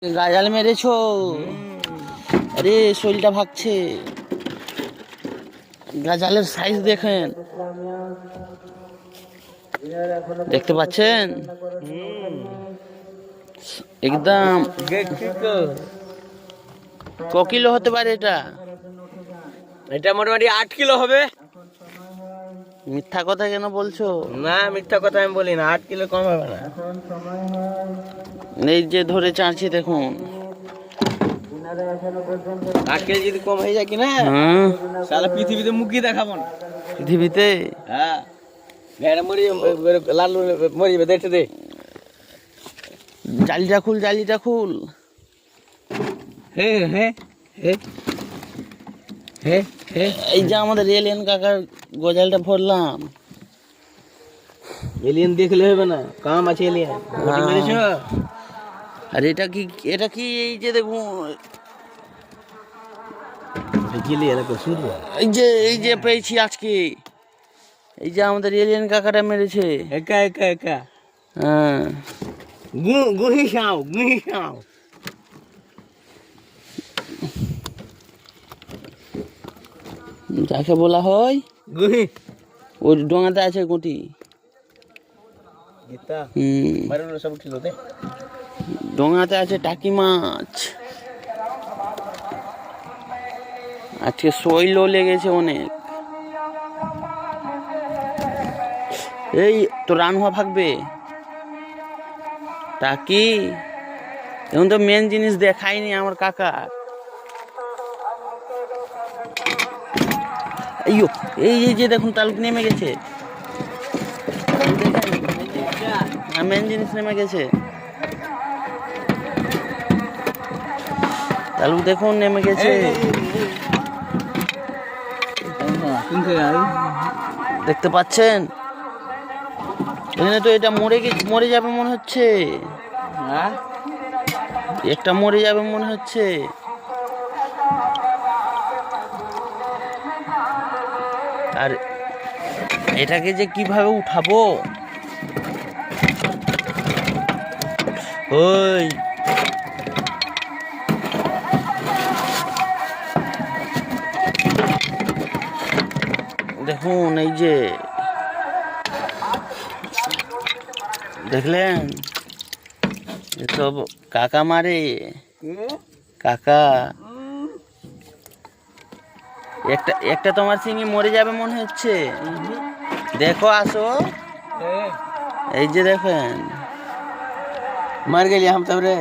গাজাল মেরেছো? আরে শরীরটা ভাগছে। গাজালের সাইজ দেখেন, দেখতে পাচ্ছেন? একদম ক কিলো হতে পারে এটা? এটা মোটামুটি 8 কিলো হবে। মিথ্যা কথা কেন বলছো? না, মিথ্যা কথা আমি বলি না, 8 কিলো কম হবে না। এই যে ধরে চাঁচি দেখুন। 8 কেজি যদি কম হয়ে যায় কিনা, সারা পৃথিবীতে মুখই দেখাবো না। পৃথিবীতে হ্যাঁ, ভেড়া মরি লাল মরিবে, দেখতে দে। জালিটা খুল, জালিটা খুল। হে হে হে হে হে, এই যে আমাদের এলিয়েন কাকার গজালটা ভরলাম। এলিয়েন দেখলে হবে না, কাম আছে এলিয়েন। ওটি মেরেছো? আর এটা কি, এটা কি? এই যে দেখুন, গিলি এলাকা শুরু। এই যে পেয়েছি আজকে। এই যে আমাদের এলিয়েন কাকাটা মেরেছে। একা একা একা। হ্যাঁ, গুহি খাও, গুহি খাও। যাকে বলা হয় গুহি। ওই ডোঙাতে আছে গুটি। গীতা হুম, মারুন সব কিলো দে। ডোঙাতে আছে টাকি মাছ। আজকে শৈলও লেগেছে অনেক। এই তো রান হওয়া ভাগবে টাকি। এখন তো মেন জিনিস দেখায়নি আমার কাকা। এইও, এই যে দেখুন তালুক নেমে গেছে। মেন জিনিস নেমে গেছে। তালুক দেখুন নেমে গেছে। দেখতে পাচ্ছেন? এখানে তো এটা মরে যাবে মনে হচ্ছে। একটা মরে যাবে মনে হচ্ছে। আর এটাকে যে কিভাবে উঠাবো? ওই দেখুন, এই যে দেখলেন, এসব কাকা মারে। কাকা একটা তোমার সিঙ্গি মরে যাবে মনে হচ্ছে। দেখো, আসো। এই যে দেখেন, মার গেলি हम तब रे।